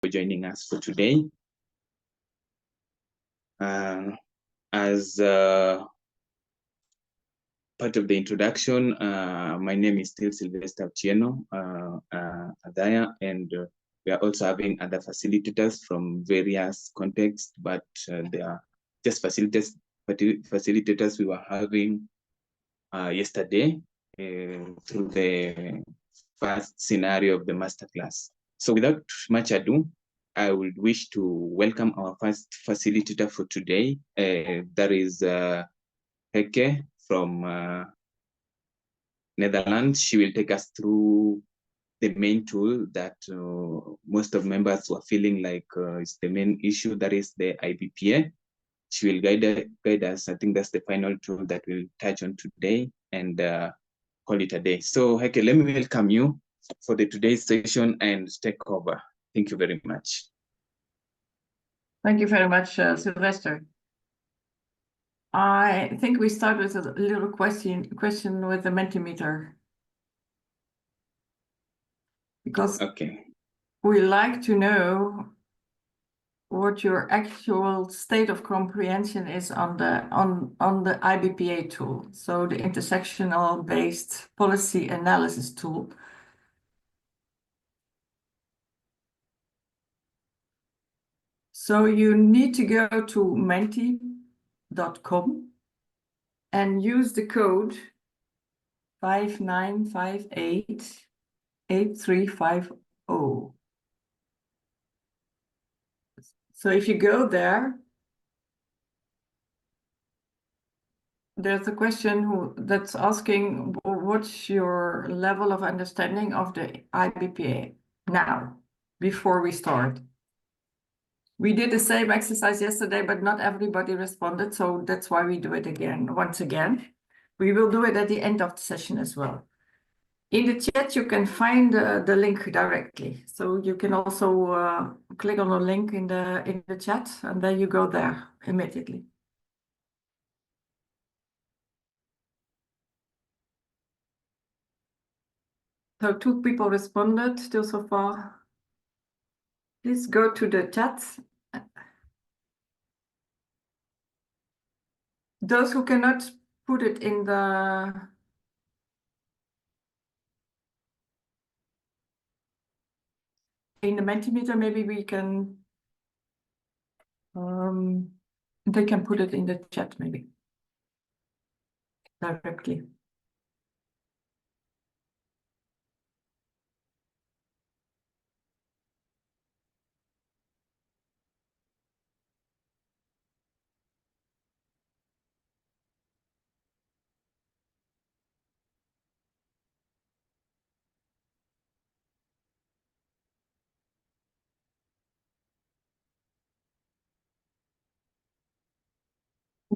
for joining us for today. As part of the introduction, my name is still Sylvester Chieno Adaya, and we are also having other facilitators from various contexts, but they are just facilitators we were having yesterday through the first scenario of the masterclass. So without much ado, I would wish to welcome our first facilitator for today. That is Heke from Netherlands. She will take us through the main tool that most of members were feeling like is the main issue, that is the IBPA. She will guide us. I think that's the final tool that we'll touch on today and call it a day. So Heke, let me welcome you for the today's session and take over. Thank you very much. Thank you very much, Sylvester. I think we start with a little question with the Mentimeter. Because we like to know what your actual state of comprehension is on the IBPA tool, so the Intersectional-Based Policy Analysis tool. So you need to go to menti.com and use the code 59588350. So if you go there, there's a question that's asking what's your level of understanding of the IBPA now, before we start. We did the same exercise yesterday, but not everybody responded, so that's why we do it again, once again. We will do it at the end of the session as well. In the chat, you can find the link directly. So you can also click on the link in the chat, and then you go there immediately. So 2 people responded still so far. Please go to the chat. Those who cannot put it in the Mentimeter, maybe we can, they can put it in the chat maybe, directly.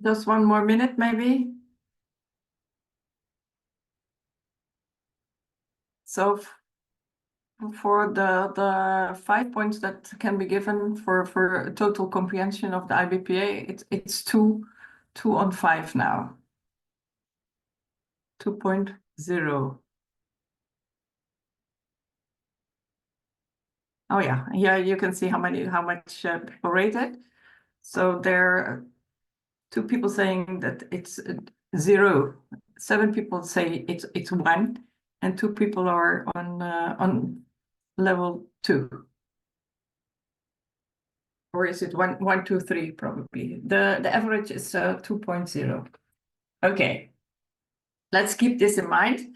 Just 1 more minute, maybe. So for the 5 points that can be given for total comprehension of the IBPA, it's 2 on 5 now. 2.0. Oh yeah, here you can see how much people rated. So there are 2 people saying that it's 0. 7 people say it's 1, and 2 people are on level 2. Or is it 1, 2, 3 probably? The average is 2.0. Okay, let's keep this in mind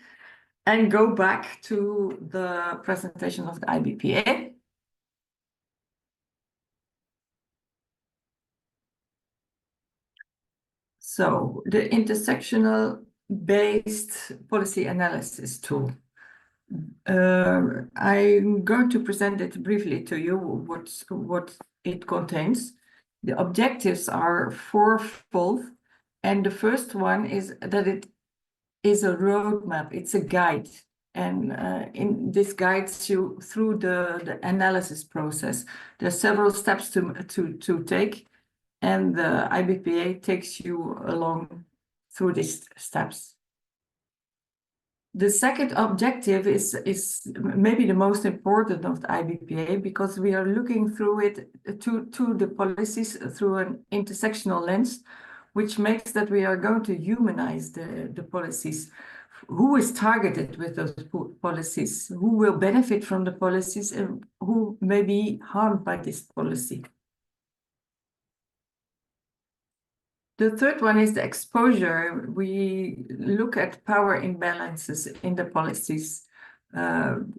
and go back to the presentation of the IBPA. So the Intersectional-Based Policy Analysis tool. I'm going to present it briefly to you, what it contains. The objectives are 4-fold, and the first one is that it is a roadmap, it's a guide, and this guides you through the analysis process. There are several steps to take, and the IBPA takes you along through these steps. The second objective is maybe the most important of the IBPA, because we are looking through it to the policies through an intersectional lens, which makes that we are going to humanize the policies. Who is targeted with those policies? Who will benefit from the policies, and who may be harmed by this policy? The third one is the exposure. We look at power imbalances in the policies, and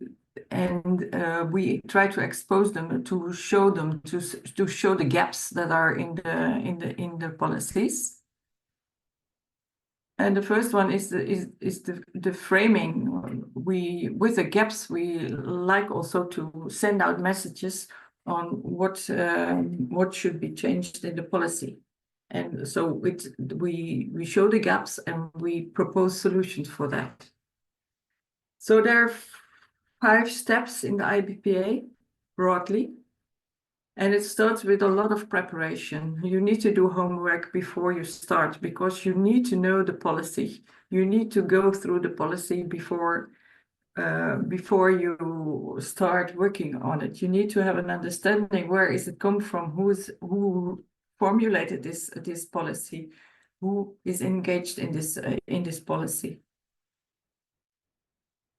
we try to expose them, to show them, to show the gaps that are in the policies. And the first one is the framing. With the gaps, we like also to send out messages on what should be changed in the policy. And so we show the gaps and we propose solutions for that. So there are 5 steps in the IBPA broadly, and it starts with a lot of preparation. You need to do homework before you start, because you need to know the policy. You need to go through the policy before you start working on it. You need to have an understanding, where is it come from, who formulated this policy, who is engaged in this policy.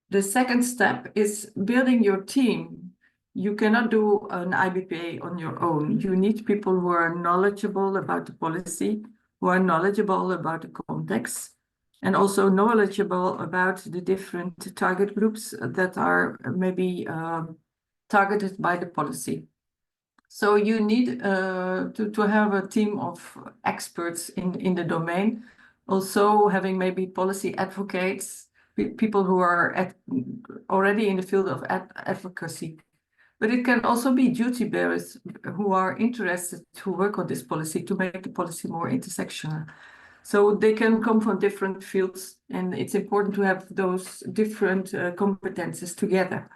The second step is building your team. You cannot do an IBPA on your own. You need people who are knowledgeable about the policy, who are knowledgeable about the context, and also knowledgeable about the different target groups that are maybe targeted by the policy. So you need to have a team of experts in the domain, also having maybe policy advocates, people who are already in the field of advocacy. But it can also be duty bearers who are interested to work on this policy, to make the policy more intersectional. So they can come from different fields, and it's important to have those different competences together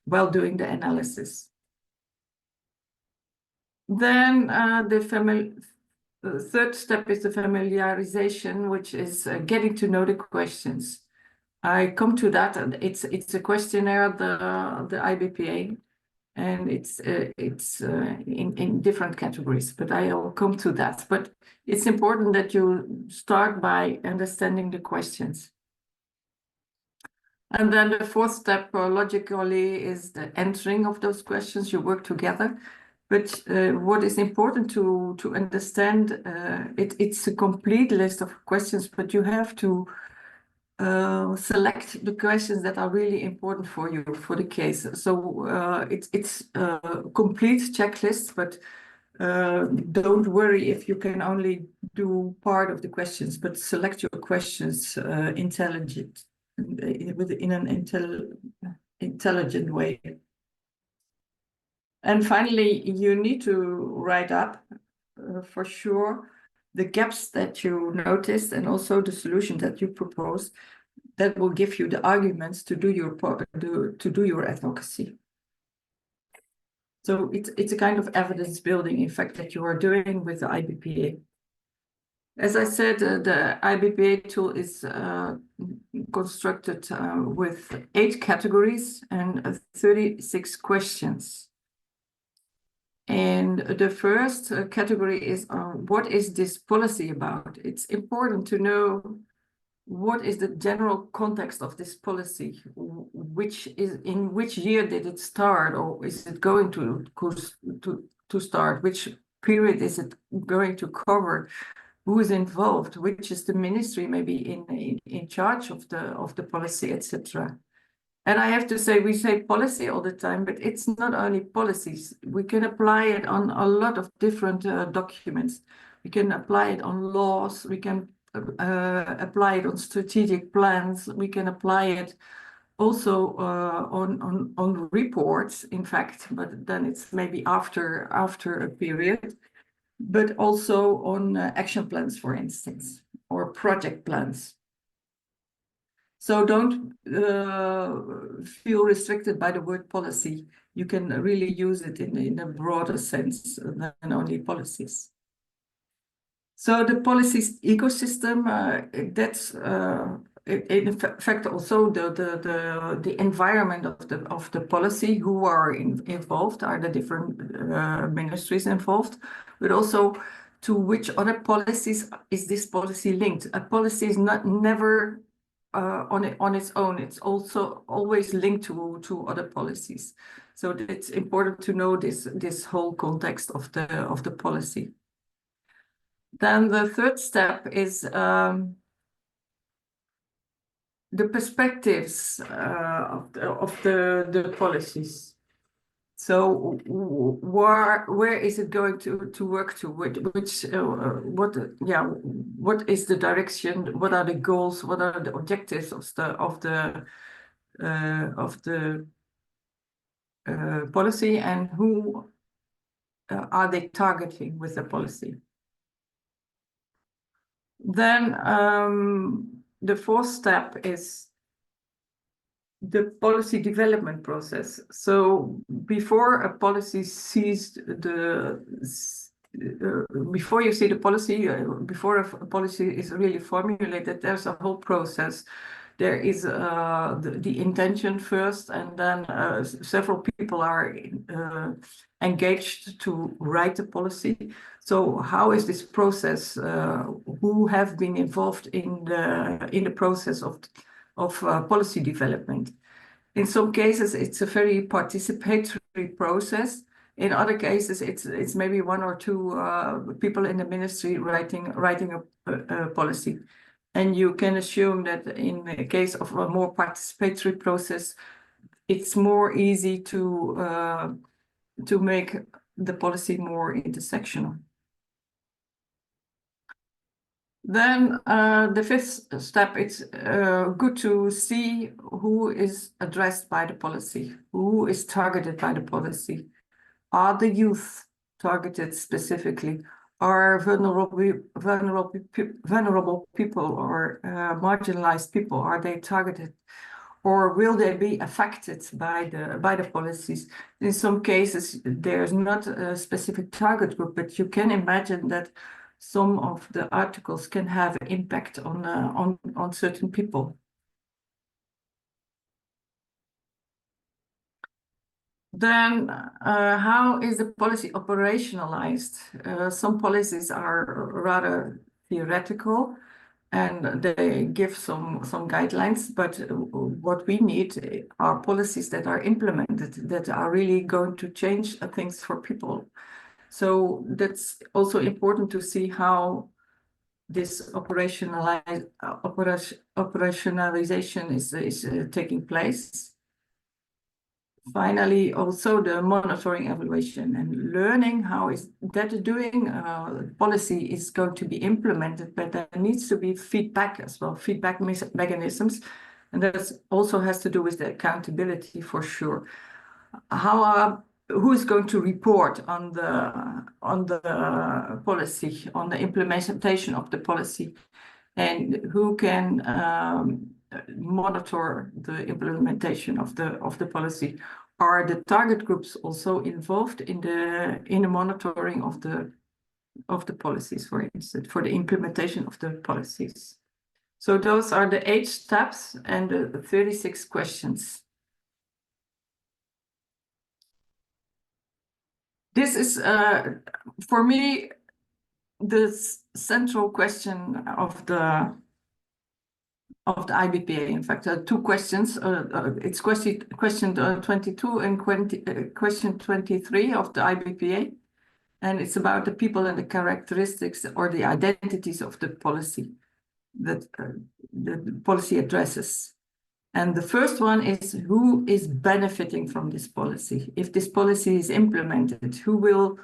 while doing the analysis. Then the third step is the familiarization, which is getting to know the questions. I come to that, and it's a questionnaire, the IBPA, and it's in different categories, but I'll come to that. But it's important that you start by understanding the questions. And then the fourth step, logically, is the answering of those questions. You work together. But what is important to understand, it's a complete list of questions, but you have to select the questions that are really important for you, for the case. So it's a complete checklist, but don't worry if you can only do part of the questions, but select your questions in an intelligent way. And finally, you need to write up for sure the gaps that you noticed, and also the solution that you propose that will give you the arguments to do your advocacy. So it's a kind of evidence building, in fact, that you are doing with the IBPA. As I said, the IBPA tool is constructed with 8 categories and 36 questions. And the first category is what is this policy about? It's important to know what is the general context of this policy, in which year did it start, or is it going to start? Which period is it going to cover? Who is involved? Which is the ministry maybe in charge of the policy, etc. And I have to say, we say policy all the time, but it's not only policies. We can apply it on a lot of different documents. We can apply it on laws. We can apply it on strategic plans. We can apply it also on reports, in fact, but then it's maybe after a period, but also on action plans, for instance, or project plans. So don't feel restricted by the word policy. You can really use it in a broader sense than only policies. So the policies ecosystem, that's in fact also the environment of the policy, who are involved, are the different ministries involved, but also to which other policies is this policy linked. A policy is never on its own. It's also always linked to other policies. So it's important to know this whole context of the policy. Then the third step is the perspectives of the policies. So where is it going to work to? What is the direction? What are the goals? What are the objectives of the policy, and who are they targeting with the policy? Then the fourth step is the policy development process. So before a policy sees before you see the policy, before a policy is really formulated, there's a whole process. There is the intention first, and then several people are engaged to write the policy. So how is this process? Who have been involved in the process of policy development? In some cases, it's a very participatory process. In other cases, it's maybe one or two people in the ministry writing a policy. And you can assume that in the case of a more participatory process, it's more easy to make the policy more intersectional. Then the fifth step, it's good to see who is addressed by the policy, who is targeted by the policy. Are the youth targeted specifically? Are vulnerable people or marginalized people, are they targeted? Or will they be affected by the policies? In some cases, there's not a specific target group, but you can imagine that some of the articles can have an impact on certain people. Then how is the policy operationalized? Some policies are rather theoretical and they give some guidelines, but what we need are policies that are implemented, that are really going to change things for people. So that's also important to see how this operationalization is taking place. Finally, also the monitoring, evaluation, and learning. How is that doing? Policy is going to be implemented, but there needs to be feedback as well, feedback mechanisms. And that also has to do with the accountability for sure. Who is going to report on the policy, on the implementation of the policy, and who can monitor the implementation of the policy? Are the target groups also involved in the monitoring of the policies, for instance, for the implementation of the policies? So those are the 8 steps and the 36 questions. This is, for me, the central question of the IBPA. In fact, 2 questions. It's question 22 and question 23 of the IBPA, and it's about the people and the characteristics or the identities of the policy that the policy addresses. And the first one is, who is benefiting from this policy? If this policy is implemented, who will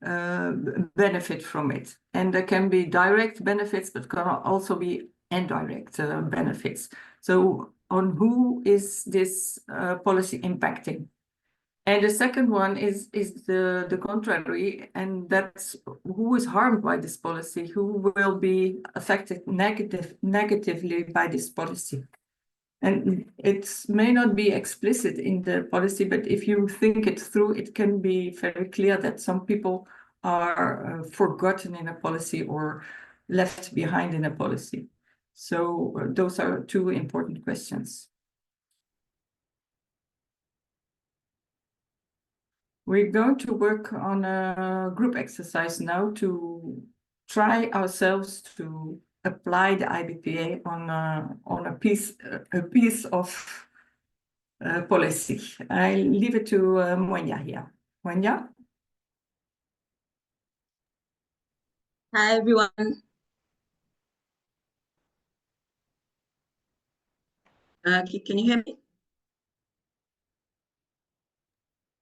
benefit from it? And there can be direct benefits, but can also be indirect benefits. So on who is this policy impacting? And the second one is the contrary, and that's who is harmed by this policy, who will be affected negatively by this policy. And it may not be explicit in the policy, but if you think it through, it can be very clear that some people are forgotten in a policy or left behind in a policy. So those are two important questions. We're going to work on a group exercise now to try ourselves to apply the IBPA on a piece of policy. I leave it to Mwenya here. Mwenya? Hi, everyone. Can you hear me?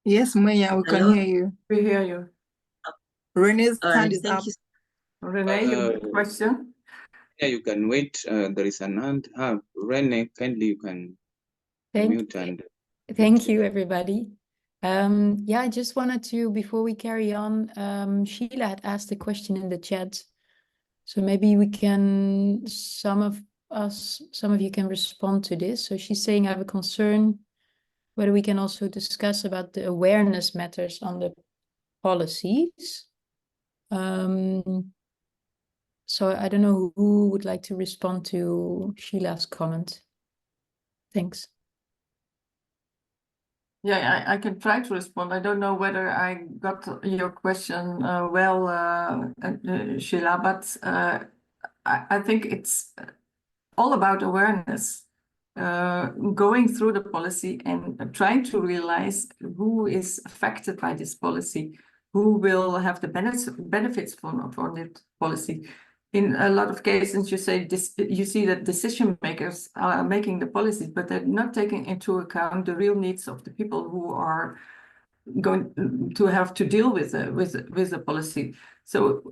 Yes, Maya, we Hello? can hear you. We hear you. Renee's All hand right, is thank up. you. Renee, you have a question? Yeah, you can wait. There is an hand. Rene, kindly you can mute and. Thank you, everybody. Yeah, I just wanted to, before we carry on, Sheila had asked a question in the chat. So maybe we can, some of you can respond to this. So she's saying, I have a concern whether we can also discuss about the awareness matters on the policies. So I don't know who would like to respond to Sheila's comment. Thanks. Yeah, I can try to respond. I don't know whether I got your question well, Sheila, but I think it's all about awareness. Going through the policy and trying to realize who is affected by this policy, who will have the benefits from this policy. In a lot of cases, you see that decision makers are making the policies, but they're not taking into account the real needs of the people who are going to have to deal with the policy. So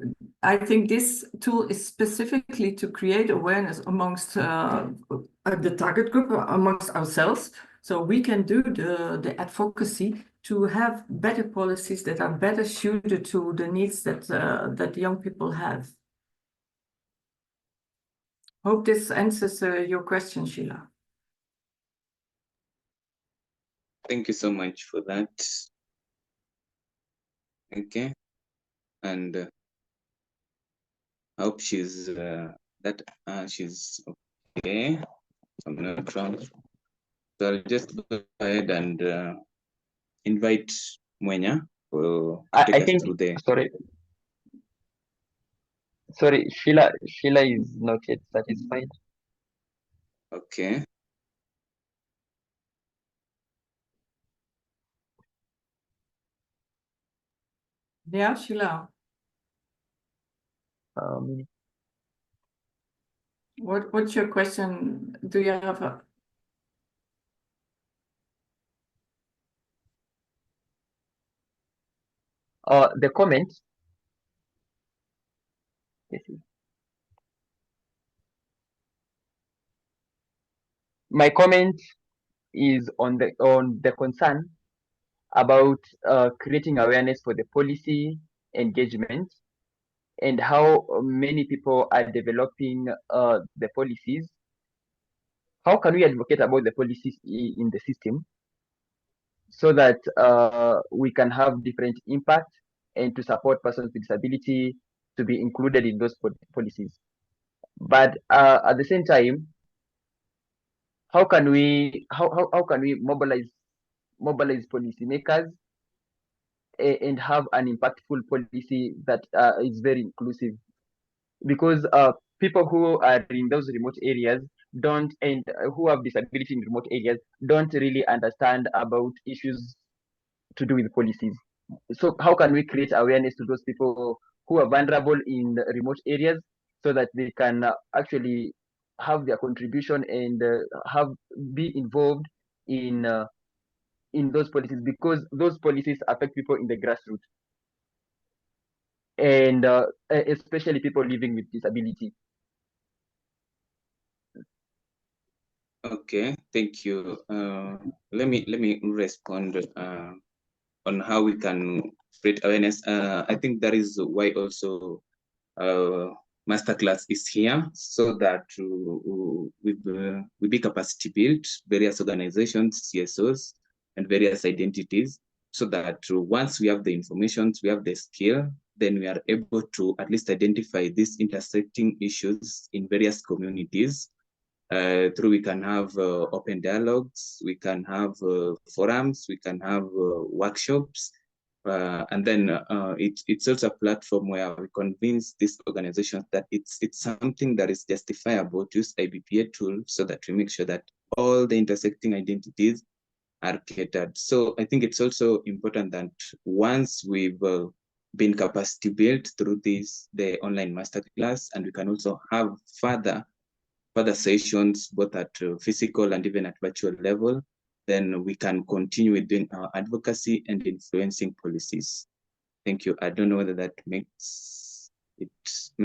I think this tool is specifically to create awareness amongst the target group, amongst ourselves, so we can do the advocacy to have better policies that are better suited to the needs that young people have. Hope this answers your question, Sheila. Thank you so much for that. Okay, and I hope she's she's okay. I'm not wrong. So I'll just go ahead and invite Mwenya to take us think through the. Sorry, Sheila is not yet satisfied. Okay. Yeah, Sheila. What's your question? Do you have a... The comment. My comment is on the concern about creating awareness for the policy engagement and how many people are developing the policies. How can we advocate about the policies in the system so that we can have different impact and to support persons with disability to be included in those policies? But at the same time, how can we mobilize policymakers and have an impactful policy that is very inclusive? Because people who are in those remote areas who have disability in remote areas don't really understand about issues to do with policies. So how can we create awareness to those people who are vulnerable in remote areas so that they can actually have their contribution and be involved in those policies, because those policies affect people in the grassroots and especially people living with disability. Okay, thank you. Let me respond on how we can create awareness. I think that is why also masterclass is here, so that we be capacity built various organizations, CSOs, and various identities, so that once we have the information, we have the skill, then we are able to at least identify these intersecting issues in various communities. Through we can have open dialogues, we can have forums, we can have workshops, and then it's also a platform where we convince these organizations that it's something that is justifiable to use IBPA tool, so that we make sure that all the intersecting identities are catered. So I think it's also important that once we've been capacity built through the online masterclass, and we can also have further sessions, both at physical and even at virtual level, then we can continue with doing our advocacy and influencing policies. Thank you. I don't know whether that makes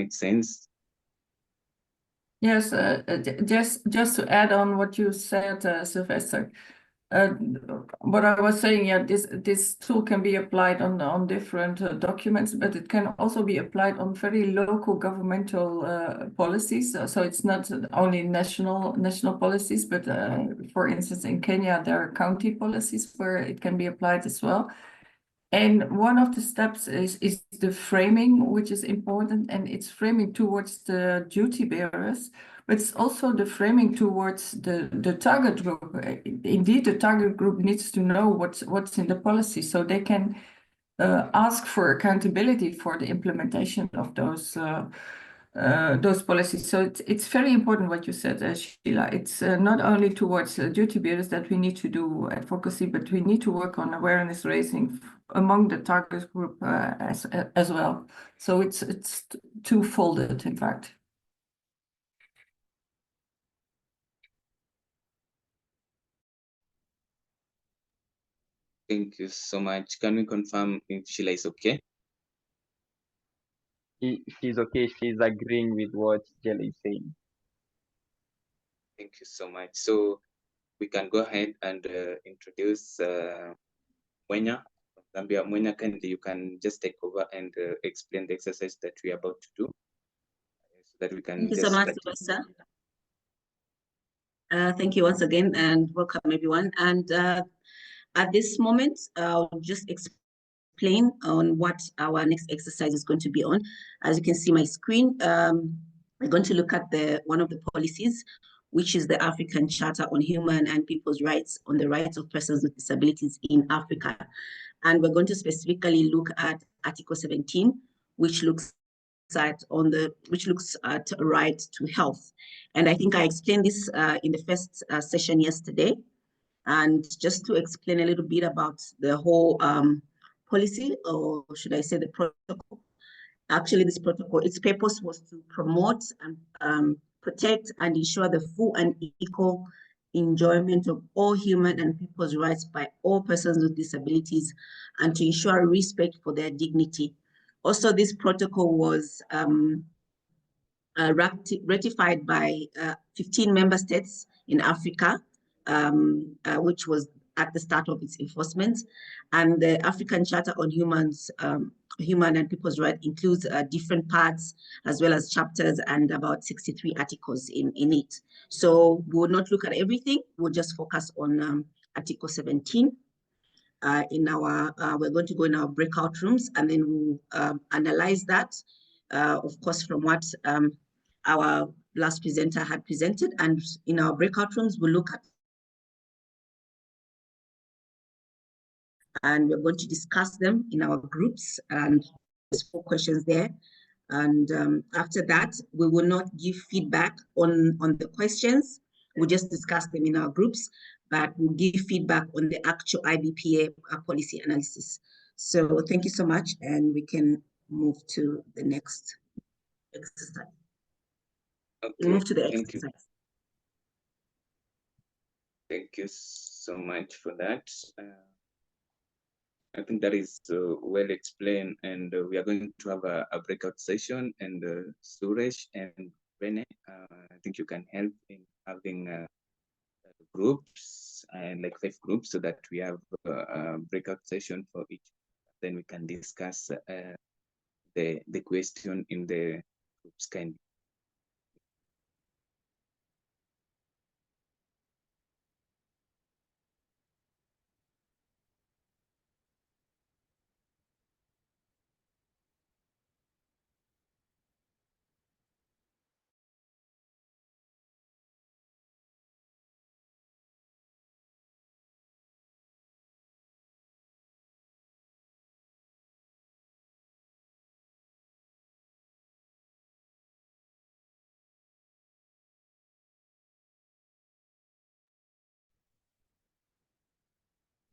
sense. Yes, just to add on what you said, Sylvester. What I was saying, yeah, this tool can be applied on different documents, but it can also be applied on very local governmental policies. So it's not only national policies, but for instance, in Kenya, there are county policies where it can be applied as well. And one of the steps is the framing, which is important, and it's framing towards the duty bearers, but it's also the framing towards the target group. Indeed, the target group needs to know what's in the policy, so they can ask for accountability for the implementation of those policies. So it's very important what you said, Sheila. It's not only towards duty bearers that we need to do advocacy, but we need to work on awareness raising among the target group as well. So it's two-folded, in fact. Thank you so much. Can we confirm if Sheila is okay? She's okay. She's agreeing with what Jela is saying. Thank you so much. So we can go ahead and introduce Mwenya from Zambia. Mwenya, kindly you can just take over and explain the exercise that we are about to do, so that we can. Thank you so much, Sylvester. Thank you once again, and welcome everyone. And at this moment, I'll just explain on what our next exercise is going to be on. As you can see my screen, we're going to look at one of the policies, which is the African Charter on Human and People's Rights on the Rights of Persons with Disabilities in Africa. And we're going to specifically look at Article 17, which looks at right to health. And I think I explained this in the first session yesterday. And just to explain a little bit about the whole policy, or should I say the protocol. Actually, this protocol, its purpose was to promote and protect and ensure the full and equal enjoyment of all human and people's rights by all persons with disabilities, and to ensure respect for their dignity. Also, this protocol was ratified by 15 member states in Africa, which was at the start of its enforcement. And the African Charter on Human and People's Rights includes different parts, as well as chapters, and about 63 articles in it. So we will not look at everything, we'll just focus on Article 17. We're going to go in our breakout rooms, and then we'll analyze that, of course, from what our last presenter had presented. And in our breakout rooms, we'll look at, and we're going to discuss them in our groups, and there's 4 questions there. And after that, we will not give feedback on the questions. We'll just discuss them in our groups, but we'll give feedback on the actual IBPA policy analysis. So thank you so much, and we can move to the next exercise. Okay. We'll move to the exercise. Thank you so much for that. I think that is well explained, and we are going to have a breakout session, and Suresh and Rene, I think you can help in having groups, and like 5 groups, so that we have a breakout session for each. Then we can discuss the question in the groups kindly.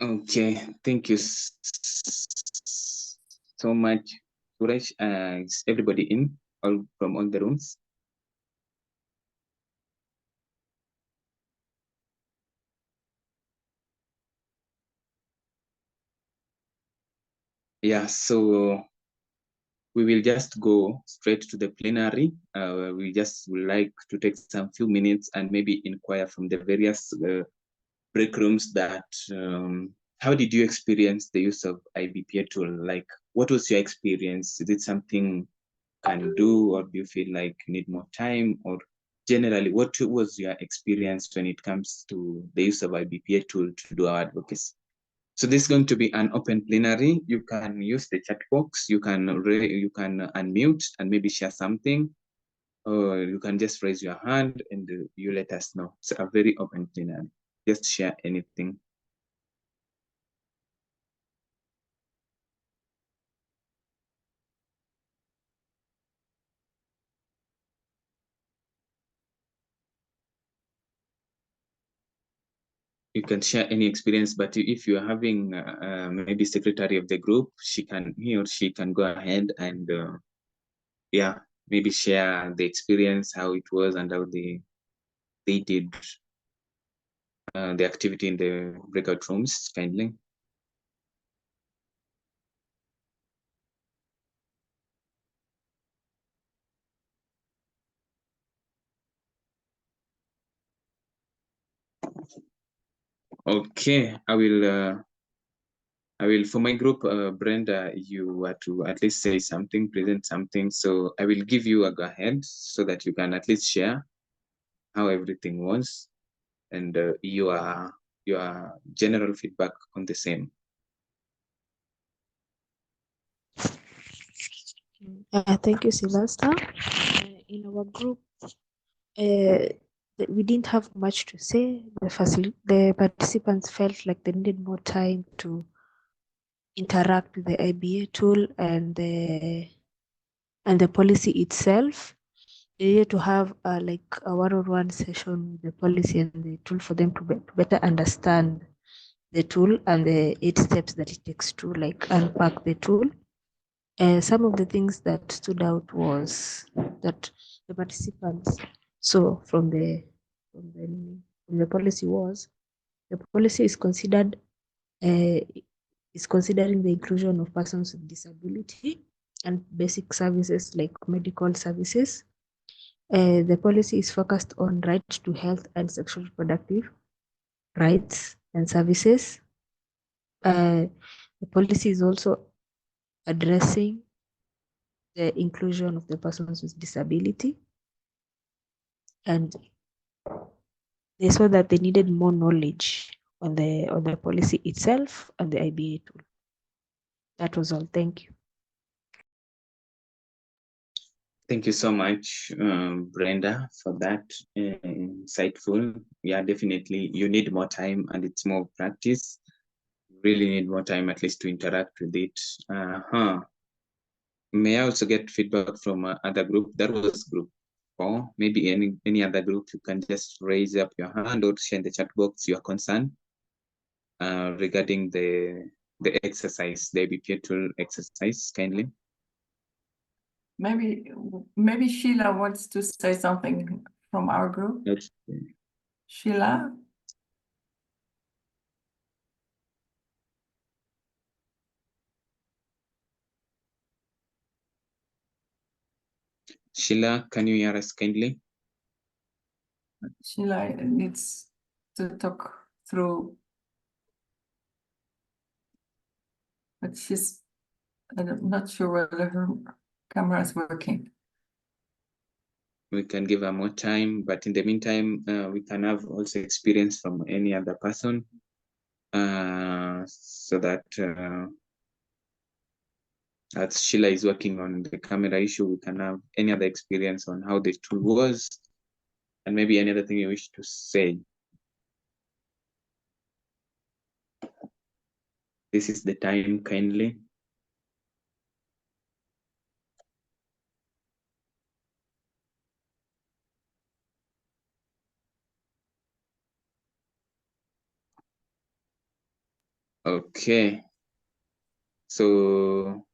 Okay, thank you so much, Suresh. Is everybody in all from all the rooms? Yeah, so we will just go straight to the plenary. We just would like to take some few minutes and maybe inquire from the various break rooms that how did you experience the use of IBPA tool? Like, what was your experience? Is it something you can do, or do you feel like you need more time? Or generally, what was your experience when it comes to the use of IBPA tool to do our advocacy? So this is going to be an open plenary. You can use the chat box. You can unmute and maybe share something, or you can just raise your hand and you let us know. It's a very open plenary. Just share anything. You can share any experience, but if you're having maybe secretary of the group, he or she can go ahead and yeah, maybe share the experience, how it was, and how they did the activity in the breakout rooms, kindly. Okay, I will, for my group, Brenda, you were to at least say something, present something. So I will give you a go ahead so that you can at least share how everything was and your general feedback on the same. Thank you, Sylvester. In our group, we didn't have much to say. The participants felt like they needed more time to interact with the IBA tool and the policy itself. They needed to have like a one-on-one session with the policy and the tool for them to better understand the tool and the 8 steps that it takes to like unpack the tool. Some of the things that stood out was that the participants saw from the policy was the policy is considering the inclusion of persons with disability and basic services like medical services. The policy is focused on rights to health and sexual reproductive rights and services. The policy is also addressing the inclusion of the persons with disability, and they saw that they needed more knowledge on the policy itself and the IBA tool. That was all. Thank you. Thank you so much, Brenda, for that insightful. Yeah, definitely. You need more time and it's more practice. You really need more time at least to interact with it. May I also get feedback from other group? That was group 4. Maybe any other group, you can just raise up your hand or share in the chat box your concern regarding the exercise, the IBPA tool exercise, kindly. Maybe Sheila wants to say something from our group. Yes. Sheila? Sheila, can you hear us kindly? Sheila needs to talk through, but I'm not sure whether her camera is working. We can give her more time, but in the meantime, we can have also experience from any other person so that as Sheila is working on the camera issue, we can have any other experience on how the tool was and maybe any other thing you wish to say. This is the time, kindly. Okay. So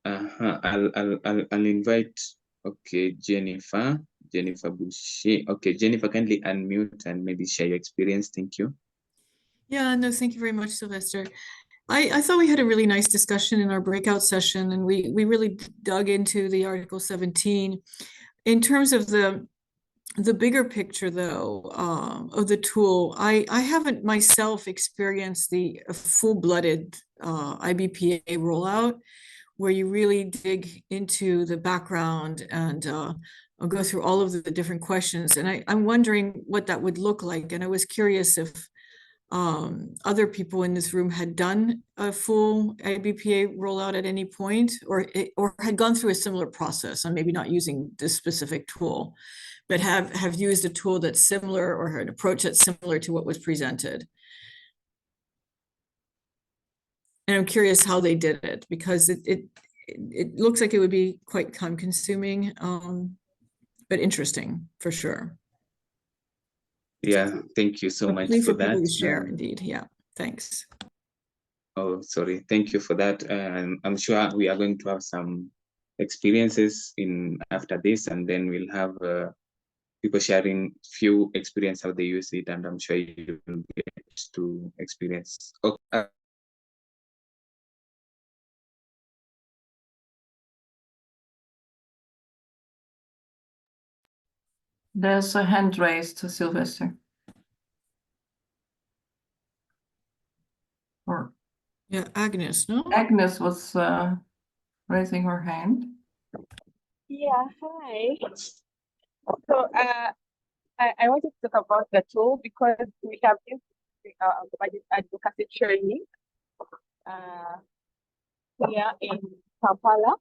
I'll invite, okay, Jennifer Boucher. Okay, Jennifer, kindly unmute and maybe share your experience. Thank you. Yeah, no, thank you very much, Sylvester. I thought we had a really nice discussion in our breakout session, and we really dug into the Article 17. In terms of the bigger picture, though, of the tool, I haven't myself experienced the full-blooded IBPA rollout, where you really dig into the background and I'll go through all of the different questions. And I'm wondering what that would look like. And I was curious if other people in this room had done a full IBPA rollout at any point, or had gone through a similar process, and maybe not using this specific tool, but have used a tool that's similar, or an approach that's similar to what was presented. And I'm curious how they did it, because it looks like it would be quite time consuming, but interesting for sure. Yeah, thank you so much for that. People to share, indeed. Yeah, thanks. Oh, sorry. Thank you for that. I'm sure we are going to have some experiences in after this, and then we'll have people sharing few experience how they use it, and I'm sure you will get to experience. Okay. There's a hand raised to Sylvester. Or Yeah, Agnes, no? Agnes was raising her hand. Yeah, hi. So I wanted to talk about the tool because we have used budget advocacy training here in Kampala.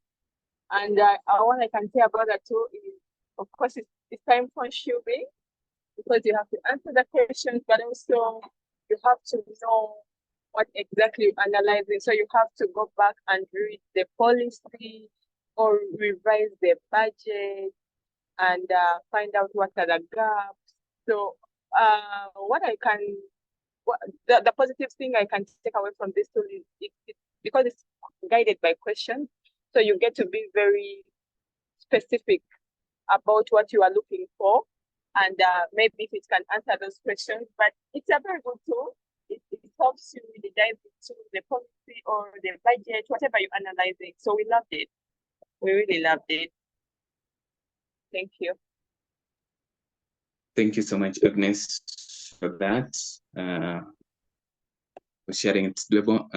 And all I can say about the tool is, of course, it's time consuming because you have to answer the questions, but also you have to know what exactly you're analyzing. So you have to go back and read the policy or revise the budget and find out what are the gaps. So the positive thing I can take away from this tool is because it's guided by questions. So you get to be very specific about what you are looking for, and maybe if it can answer those questions. But it's a very good tool. It helps you really dive into the policy or the budget, whatever you're analyzing. So we loved it. We really loved it. Thank you. Thank you so much, Agnes, for that. For sharing its level.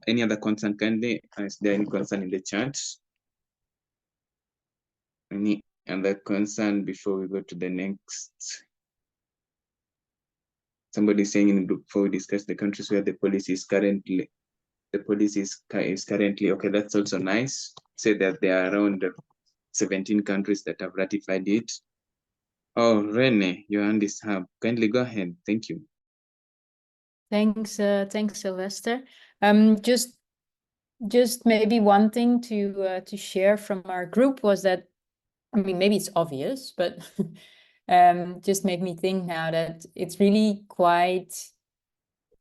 Any other concern, kindly? Is there any concern in the chat? Any other concern before we go to the next? Somebody saying in group 4, we discuss the countries where the policy is currently, okay, that's also nice. Say that there are around 17 countries that have ratified it. Oh, Rene, your hand is up. Kindly go ahead. Thank you. Thanks, Sylvester. Just maybe one thing to share from our group was that, I mean, maybe it's obvious, but just made me think now that it's really quite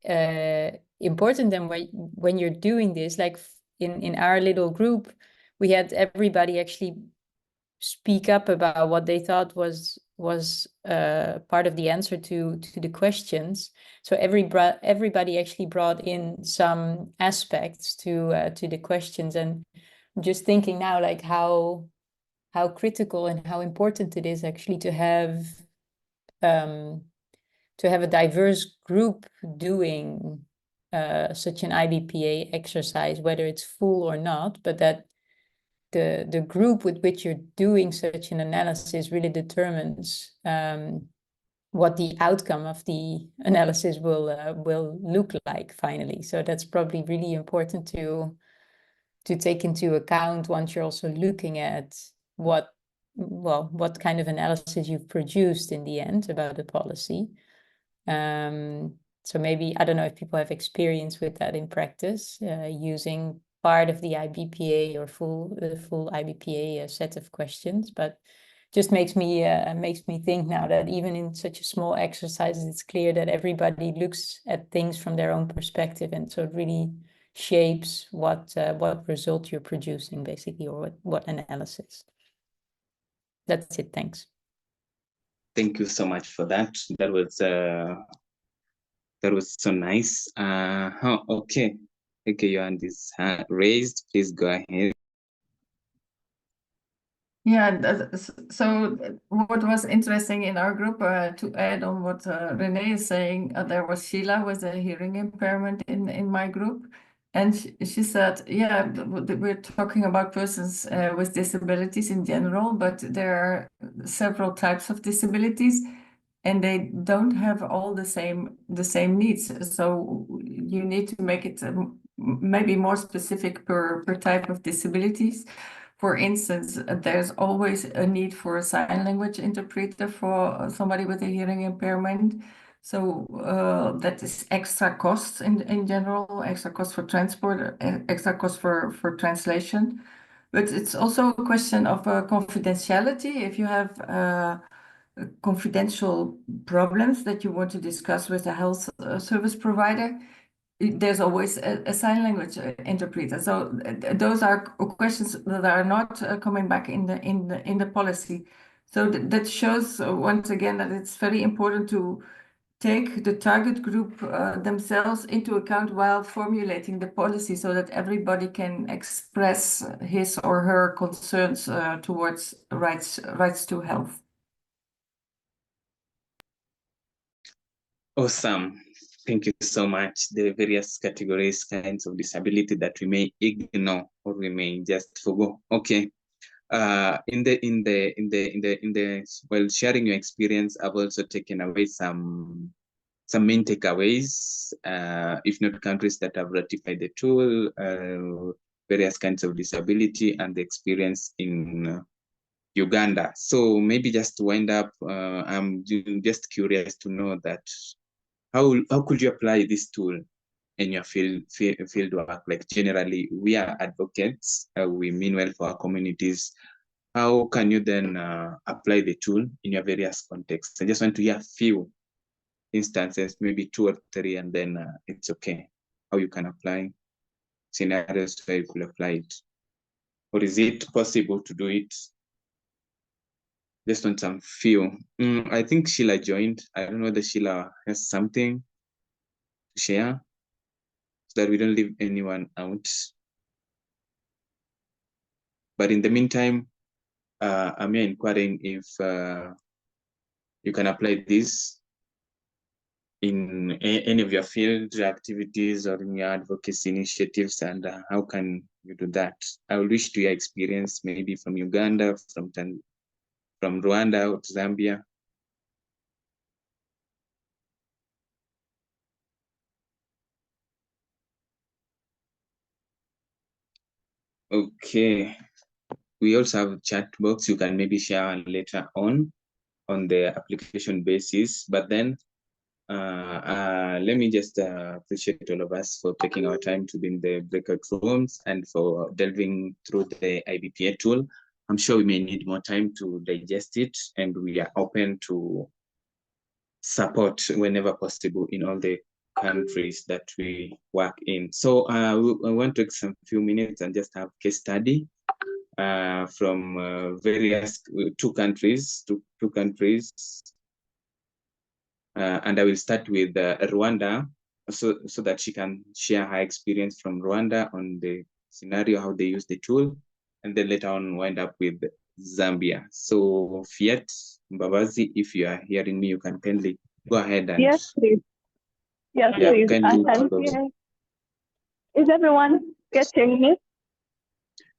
important. And when you're doing this, like in our little group, we had everybody actually speak up about what they thought was part of the answer to the questions. So everybody actually brought in some aspects to the questions, and I'm just thinking now, like how critical and how important it is actually to have a diverse group doing such an IBPA exercise, whether it's full or not, but that the group with which you're doing such an analysis really determines what the outcome of the analysis will look like finally. So that's probably really important to take into account once you're also looking at what kind of analysis you've produced in the end about the policy. So maybe, I don't know if people have experience with that in practice, using part of the IBPA or the full IBPA set of questions, but just makes me think now that even in such a small exercise, it's clear that everybody looks at things from their own perspective, and so it really shapes what result you're producing, basically, or what analysis. That's it. Thanks. Thank you so much for that. That was so nice. Okay. Okay, your hand is raised. Please go ahead. Yeah, so what was interesting in our group, to add on what Renee is saying, there was Sheila with a hearing impairment in my group. And she said, yeah, we're talking about persons with disabilities in general, but there are several types of disabilities, and they don't have all the same needs. So you need to make it maybe more specific per type of disabilities. For instance, there's always a need for a sign language interpreter for somebody with a hearing impairment. So that is extra costs in general, extra cost for transport, extra cost for translation. But it's also a question of confidentiality. If you have confidential problems that you want to discuss with a health service provider, there's always a sign language interpreter. So those are questions that are not coming back in the policy. So that shows once again that it's very important to take the target group themselves into account while formulating the policy, so that everybody can express his or her concerns towards rights to health. Awesome. Thank you so much. The various categories, kinds of disability that we may ignore or we may just forgo. Okay. While sharing your experience, I've also taken away some main takeaways. If not countries that have ratified the tool, various kinds of disability, and the experience in Uganda. So maybe just to wind up, I'm just curious to know that how could you apply this tool in your field work? Like generally, we are advocates. We mean well for our communities. How can you then apply the tool in your various contexts? I just want to hear a few instances, maybe 2 or 3, and then it's okay. How you can apply scenarios where you could apply it, or is it possible to do it? Just on some few. I think Sheila joined. I don't know whether Sheila has something to share so that we don't leave anyone out. But in the meantime, I'm here inquiring if you can apply this in any of your field activities or in your advocacy initiatives, and how can you do that? I would wish to hear experience, maybe from Uganda, from Rwanda or Zambia. Okay. We also have a chat box. You can maybe share later on the application basis. But then let me just appreciate all of us for taking our time to be in the breakout rooms and for delving through the IBPA tool. I'm sure we may need more time to digest it, and we are open to support whenever possible in all the countries that we work in. So I want to take some few minutes and just have case study from various two countries. And I will start with Rwanda, so that she can share her experience from Rwanda on the scenario, how they use the tool, and then later on wind up with Zambia. So Fiat Mbabazi, if you are hearing me, you can kindly go ahead and yes, please. Yes, yeah, please. I kindly can hear. Is everyone getting me?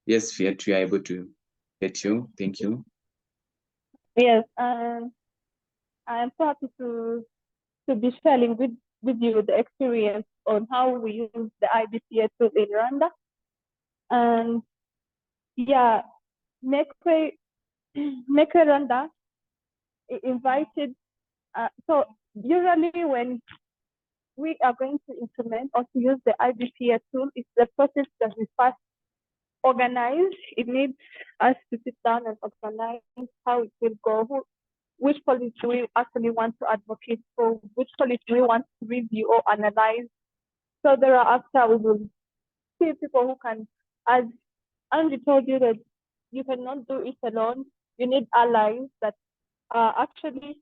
Yes, Fiat, we are able to get you. Thank you. Yes, I am happy to be sharing with you the experience on how we use the IBPA tool in Rwanda. And yeah, Make Rwanda invited. So usually when we are going to implement or to use the IBPA tool, it's the process that we first organize. It needs us to sit down and organize how it will go, which policy we actually want to advocate for, which policy we want to review or analyze. So thereafter, we will see people who can, as Andy told you, that you cannot do it alone. You need allies that are actually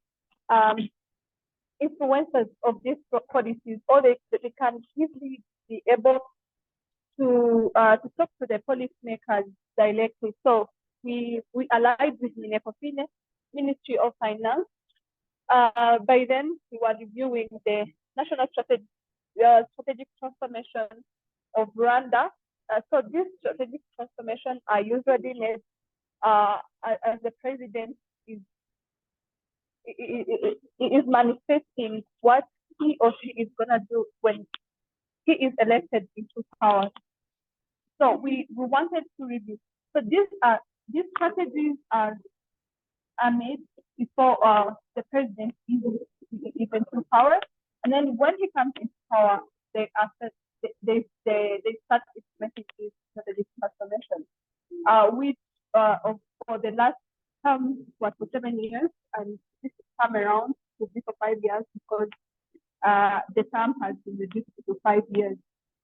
influencers of these policies, or they can easily be able to talk to the policymakers directly. So we allied with Minekofine, Ministry of Finance. By then, we were reviewing the national strategic transformation of Rwanda. So this strategic transformation are usually made as the president is manifesting what he or she is gonna do when he is elected into power. So we wanted to review. So these strategies are made before the president is into power, and then when he comes into power, they start implementing this strategic transformation, which for the last for 7 years, and this time around to be for 5 years because the term has been reduced to 5 years,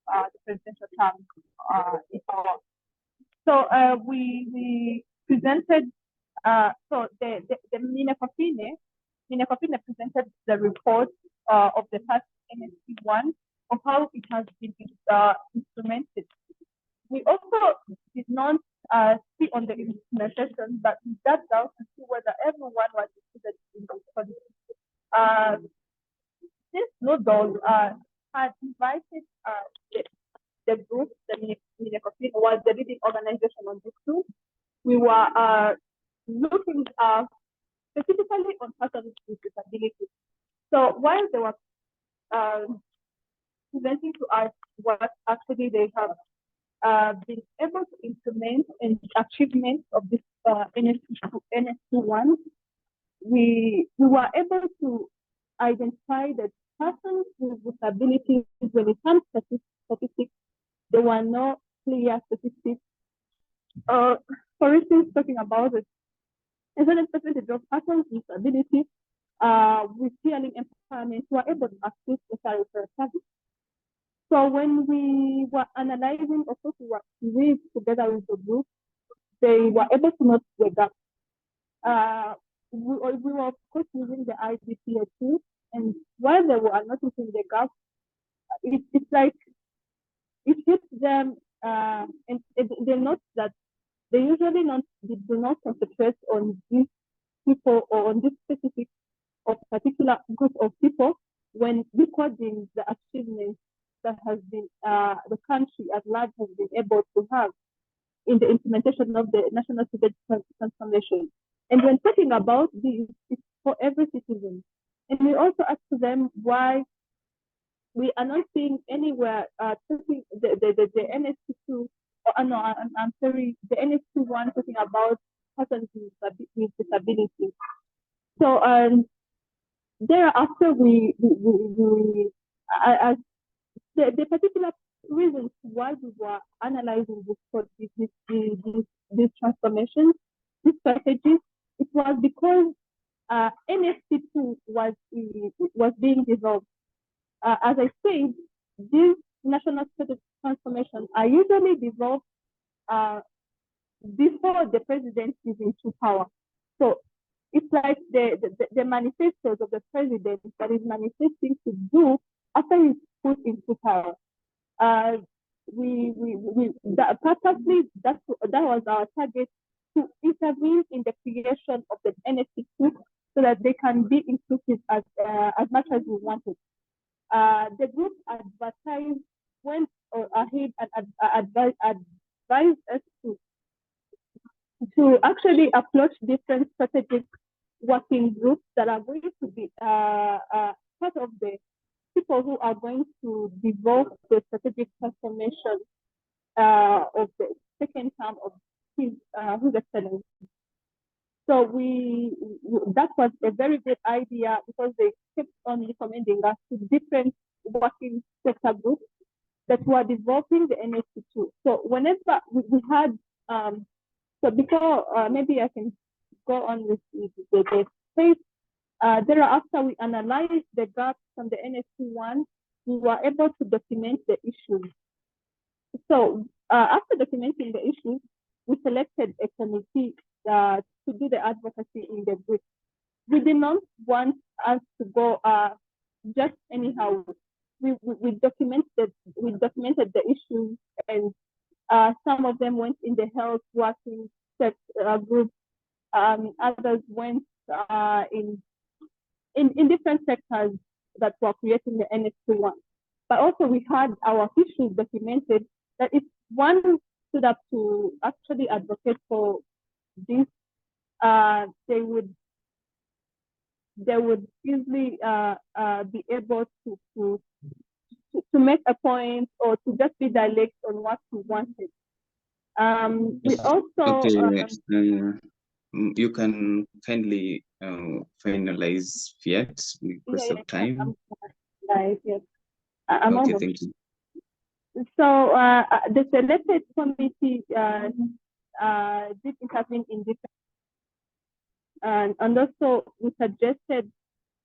the presidential term in power. So we presented, so the Minekofine presented the report of the past NSP1 of how it has been instrumented. We also did not see on the implementation, but we dug down to see whether everyone was included in this policy. This nodal had invited the group, the Minekofine was the leading organization on this too. We were looking specifically on persons with disabilities. So while they were presenting to us what actually they have been able to implement and achievements of this NS21, we were able to identify that persons with disabilities, when it comes to statistics, there were no clear statistics. For instance, talking about it, a certain percentage of persons with disabilities with hearing impairment were able to access SRHR service. So when we were analyzing, of course, we were together with the group, they were able to notice the gap. We were, of course, using the IBPA tool, and while they were noticing the gap, it's like it hits them, and they note that they usually do not concentrate on these people or on this specific or particular group of people when recording the achievements that has been the country at large has been able to have in the implementation of the national strategic transformation. And when talking about this, it's for every citizen. And we also asked them why we are not seeing anywhere talking the NS2, or no, I'm sorry, the NS21 talking about persons with disabilities. So thereafter, the particular reasons why we were analyzing this transformation, this strategy, it was because NSP2 was being developed. As I said, these national strategic transformations are usually developed before the president is into power. So it's like the manifestos of the president that is manifesting to do after he's put into power. Purposely, that was our target, to intervene in the creation of the NSP2 so that they can be inclusive as much as we wanted. The group went ahead and advised us to actually approach different strategic working groups that are going to be part of the people who are going to develop the strategic transformation of the second term of his excellency. So that was a very good idea because they kept on recommending us to different working sector groups that were developing the NSP2. So whenever we had, so before, maybe I can go on with the space. Thereafter, we analyzed the gaps from the NSP1. We were able to document the issues. So after documenting the issues, we selected a committee to do the advocacy in the group. We did not want us to go just anyhow. We documented the issues, and some of them went in the health working group. Others went in different sectors that were creating the NSP1. But also we had our issues documented, that if one stood up to actually advocate for this, they would easily be able to make a point or to just be direct on what we wanted. We also you can kindly finalize Fiat because of time. Yes. Okay, thank you. So the selected committee did intervene in different, and also we suggested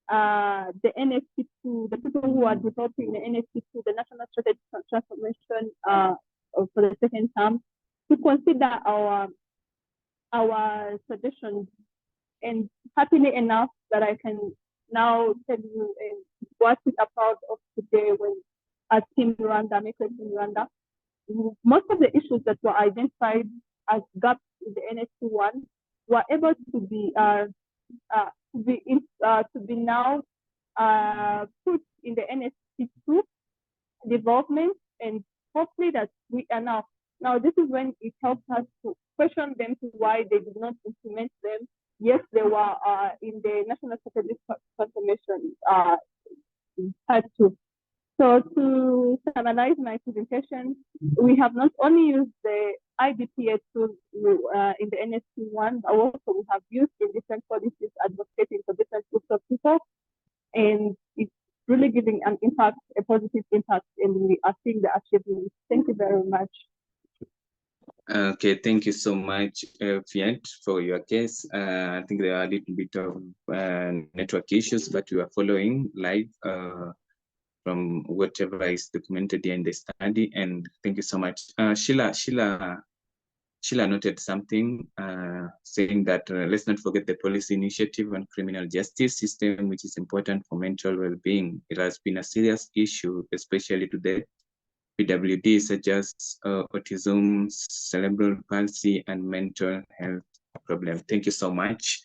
the NSP2, the people who are developing the NSP2, the National Strategy Transformation for the second term, to consider our suggestions. And happily enough that I can now tell you what we are proud of today when at Team Rwanda, Team Rwanda, most of the issues that were identified as gaps in the NSP1 were able to be now put in the NSP2 development, and hopefully that we are now this is when it helps us to question them to why they did not implement them. Yes, they were in the National Strategic Transformation part 2. So to summarize my presentation, we have not only used the IBPA tool in the NSP1, but also we have used in different policies advocating for different groups of people, and it's really giving an impact, a positive impact, and we are seeing the achievements. Thank you very much. Okay, thank you so much, Fiat, for your case. I think there are a little bit of network issues, but we are following live from whatever is documented here in the study, and thank you so much. Sheila noted something saying that let's not forget the policy initiative on criminal justice system, which is important for mental well-being. It has been a serious issue, especially to the PWD, such as autism, cerebral palsy, and mental health problems. Thank you so much,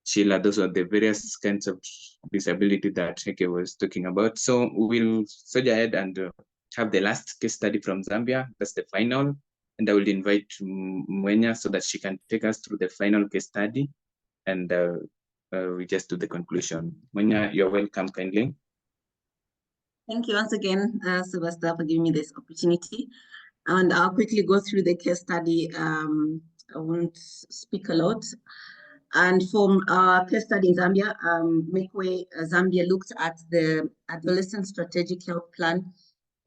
Sheila. Those are the various kinds of disability that Heke was talking about. So we'll surge ahead and have the last case study from Zambia. That's the final. And I will invite Mwenya so that she can take us through the final case study, and we just do the conclusion. Mwenya, you're welcome kindly. Thank you once again, Sylvester, for giving me this opportunity. And I'll quickly go through the case study. I won't speak a lot. And from our case study in Zambia, Mekwe, Zambia looked at the Adolescent Strategic Health Plan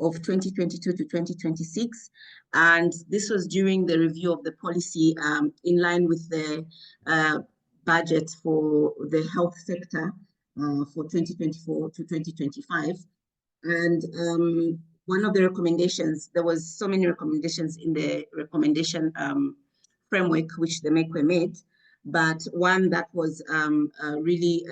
of 2022 to 2026. And this was during the review of the policy in line with the budget for the health sector for 2024 to 2025. And one of the recommendations, there was so many recommendations in the recommendation framework which the Mekwe made, but one that was really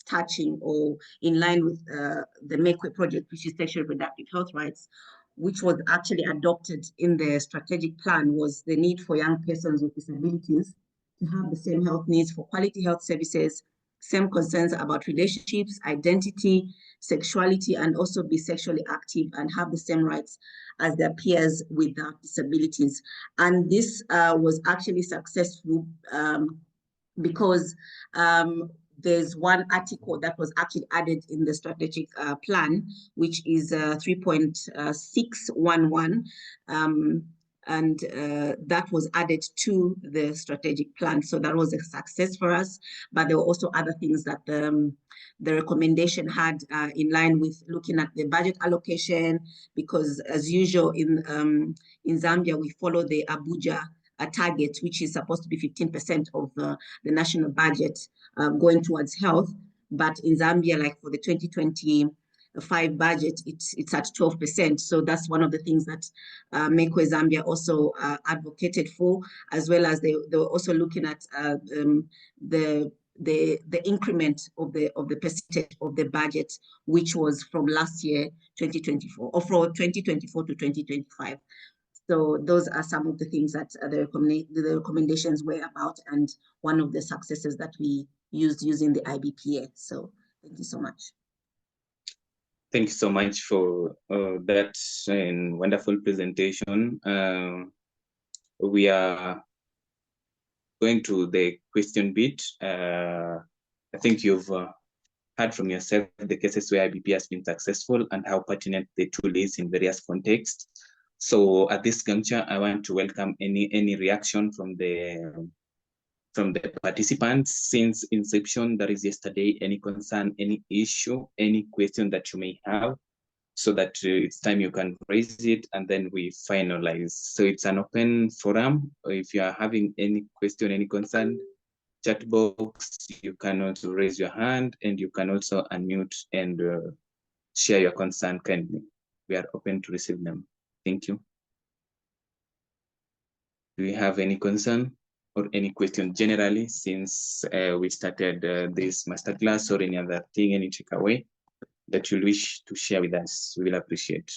touching or in line with the Mekwe project, which is sexual reproductive health rights, which was actually adopted in the strategic plan, was the need for young persons with disabilities to have the same health needs for quality health services, same concerns about relationships, identity, sexuality, and also be sexually active and have the same rights as their peers without disabilities. And this was actually successful because there's one article that was actually added in the strategic plan, which is 3.611, and that was added to the strategic plan. So that was a success for us, but there were also other things that the recommendation had in line with looking at the budget allocation, because as usual in Zambia, we follow the Abuja target, which is supposed to be 15% of the national budget going towards health. But in Zambia, like for the 2025 budget, it's at 12%. So that's one of the things that Mekwe Zambia also advocated for, as well as they were also looking at the increment of the percentage of the budget, which was from last year, 2024, or from 2024 to 2025. So those are some of the things that the recommendations were about, and one of the successes that we used using the IBPA. So thank you so much. Thank you so much for that wonderful presentation. We are going to the question bit. I think you've heard from yourself the cases where IBPA has been successful and how pertinent the tool is in various contexts. So at this juncture, I want to welcome any reaction from the participants since inception, that is yesterday, any concern, any issue, any question that you may have, so that it's time you can raise it and then we finalize. So it's an open forum. If you are having any question, any concern, chat box, you can also raise your hand and you can also unmute and share your concern kindly. We are open to receive them. Thank you. Do you have any concern or any question generally since we started this masterclass, or any other thing, any takeaway that you wish to share with us? We will appreciate.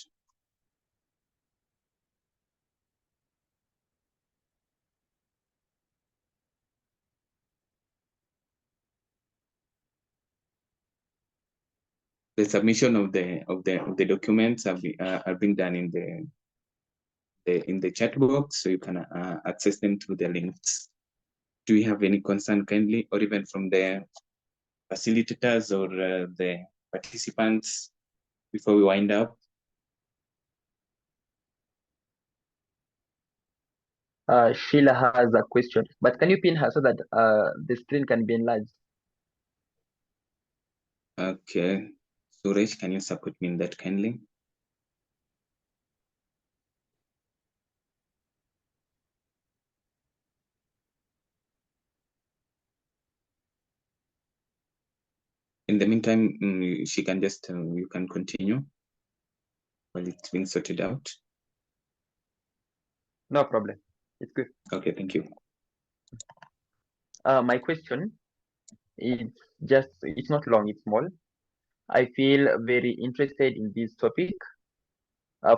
The submission of the documents are being done in the chat box, so you can access them through the links. Do you have any concern kindly, or even from the facilitators or the participants before we wind up? Sheila has a question, but can you pin her so that the screen can be enlarged? Okay. Suresh, can you support me in that kindly? In the meantime, she can just, you can continue while it's being sorted out. No problem. It's good. Okay, thank you. My question is it's not long, it's small. I feel very interested in this topic.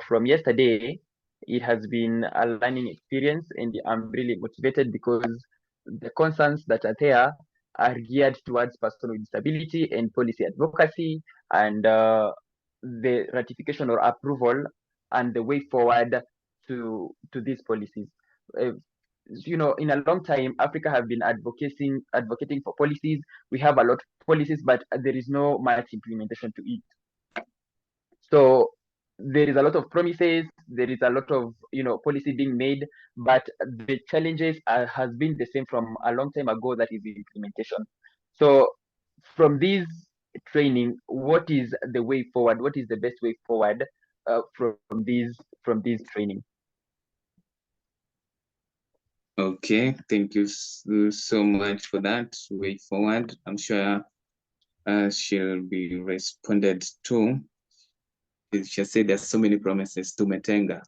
From yesterday, it has been a learning experience, and I'm really motivated because the concerns that are there are geared towards persons with disability and policy advocacy, and the ratification or approval and the way forward to these policies. You know, in a long time, Africa have been advocating for policies. We have a lot of policies, but there is no much implementation to it. So there is a lot of promises, there is a lot of policy being made, but the challenges has been the same from a long time ago, that is the implementation. So from this training, what is the way forward? What is the best way forward from this training? Okay, thank you so much for that. Way forward, I'm sure she'll be responded to. She said there's so many promises to Metenga.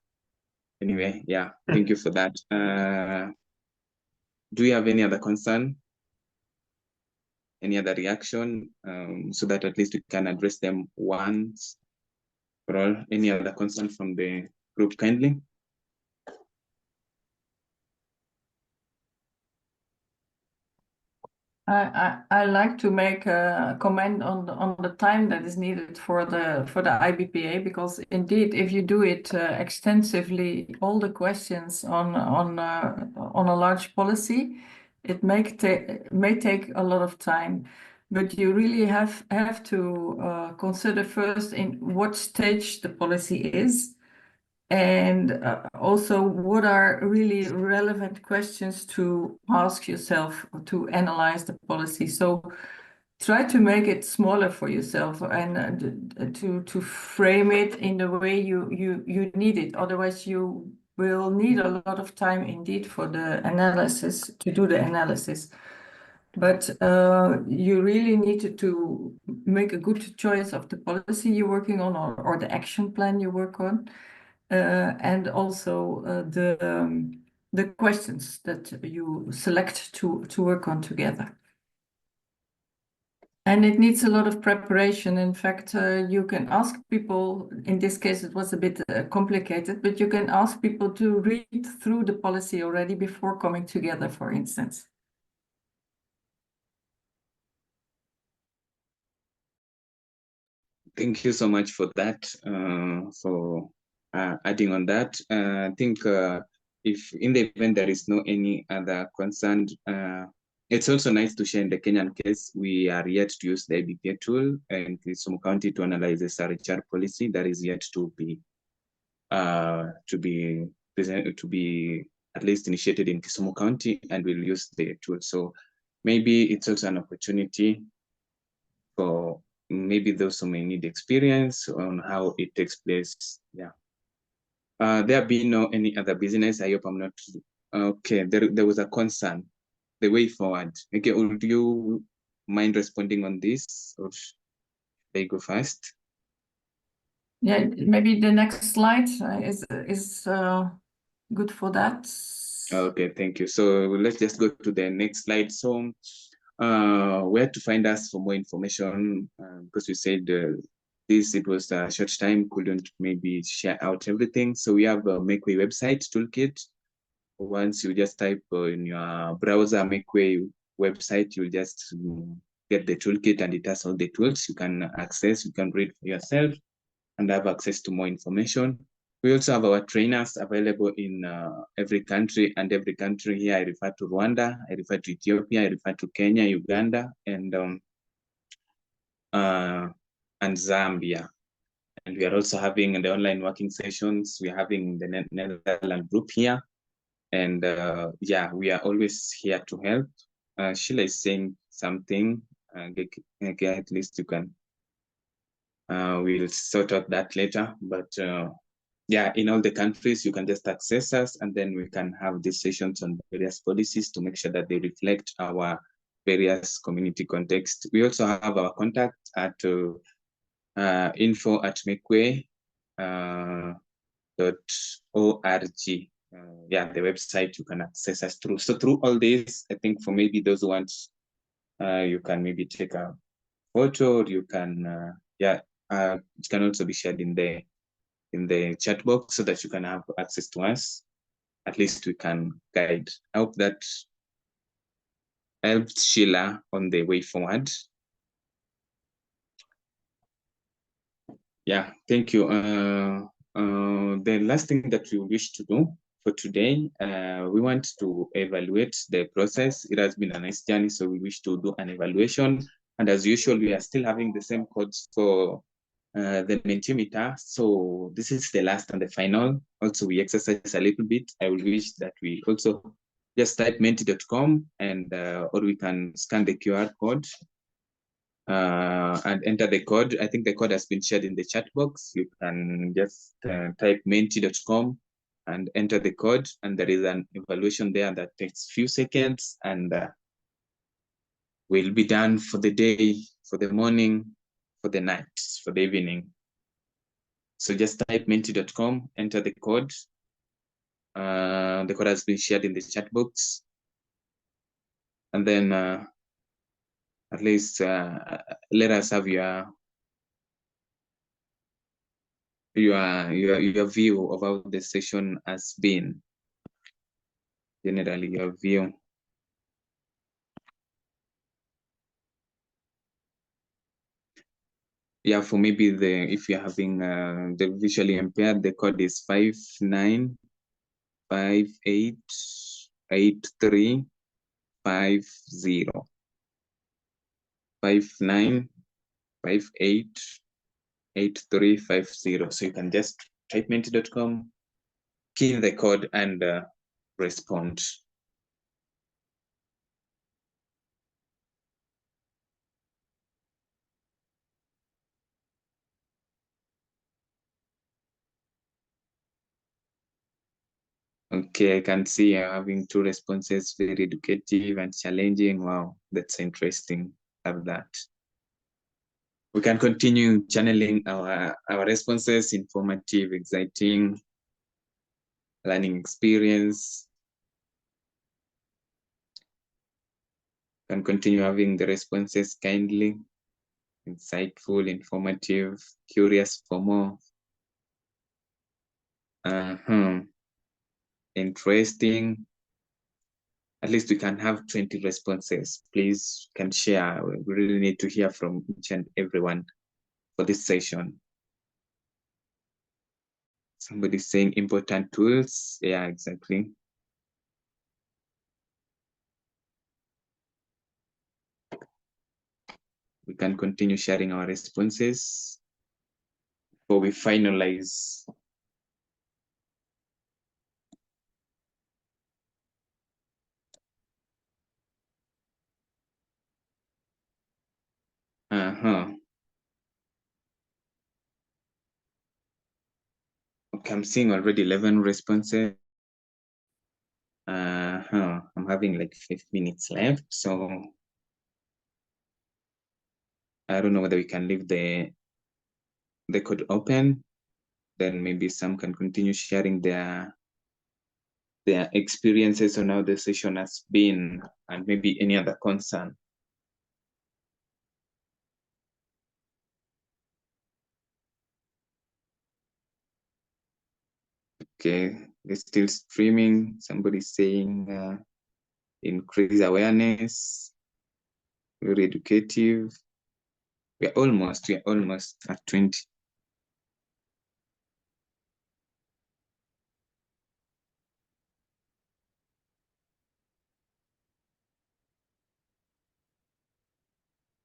Anyway, yeah, thank you for that. Do you have any other concern? Any other reaction? So that at least we can address them once for all. Any other concern from the group kindly? I like to make a comment on the time that is needed for the IBPA, because indeed, if you do it extensively, all the questions on a large policy, it may take a lot of time. But you really have to consider first in what stage the policy is, And also, what are really relevant questions to ask yourself to analyze the policy? So try to make it smaller for yourself and to frame it in the way you need it. Otherwise, you will need a lot of time indeed for the analysis, to do the analysis. But you really need to make a good choice of the policy you're working on, or the action plan you work on, and also the questions that you select to work on together. And it needs a lot of preparation. In fact, you can ask people, in this case it was a bit complicated, but you can ask people to read through the policy already before coming together, for instance. Thank you so much for that, for adding on that. I think if in the event there is no any other concern, it's also nice to share in the Kenyan case, we are yet to use the IBPA tool in Kisumu County to analyze the SRHR policy that is yet to be at least initiated in Kisumu County, and we'll use the tool. So maybe it's also an opportunity for maybe those who may need experience on how it takes place. Yeah. There have been no any other business. I hope I'm not okay. There was a concern, the way forward. Okay, would you mind responding on this, or should I go first? Yeah, maybe the next slide is good for that. Okay, thank you. So let's just go to the next slide. So where to find us for more information, because we said it was a short time, couldn't maybe share out everything. So we have a Makeway website toolkit. Once you just type in your browser Makeway website, you'll just get the toolkit, and it has all the tools you can access. You can read for yourself and have access to more information. We also have our trainers available in every country, and every country here, I refer to Rwanda, I refer to Ethiopia, I refer to Kenya, Uganda, and Zambia. And we are also having the online working sessions. We are having the Netherlands group here. And yeah, we are always here to help. Sheila is saying something. Okay, at least you can. We'll sort out that later. But yeah, in all the countries, you can just access us, and then we can have these sessions on various policies to make sure that they reflect our various community context. We also have our contact at info@makeway.org. Yeah, the website you can access us through. So through all this, I think for maybe those who want, you can maybe take a photo, or you can, yeah, it can also be shared in the chat box so that you can have access to us. At least we can guide. I hope that helped Sheila on the way forward. Yeah, thank you. The last thing that we wish to do for today, we want to evaluate the process. It has been a nice journey, so we wish to do an evaluation. And as usual, we are still having the same codes for the Mentimeter. So this is the last and the final. Also, we exercise a little bit. I will wish that we also just type menti.com, and or we can scan the QR code and enter the code. I think the code has been shared in the chat box. You can just type menti.com and enter the code, and there is an evaluation there that takes few seconds, and will be done for the day, for the morning, for the night, for the evening. So just type menti.com, enter the code. The code has been shared in the chat box. And then at least let us have your view of how the session has been. Generally, your view. Yeah, for maybe if you're having the visually impaired, the code is 59588350. 59588350. So you can just type menti.com, key in the code and respond. Okay, I can see I'm having 2 responses, very educative and challenging. Wow, that's interesting. Have that. We can continue channeling our responses, informative, exciting, learning experience. Can continue having the responses kindly, insightful, informative, curious for more. Interesting. At least we can have 20 responses. Please can share. We really need to hear from each and everyone for this session. Somebody's saying important tools. Yeah, exactly. We can continue sharing our responses before we finalize. Okay, I'm seeing already 11 responses. I'm having like 5 minutes left, so I don't know whether we can leave the code open. Then maybe some can continue sharing their experiences on how the session has been, and maybe any other concern. Okay, they're still streaming. Somebody's saying increase awareness, very educative. We're almost at 20.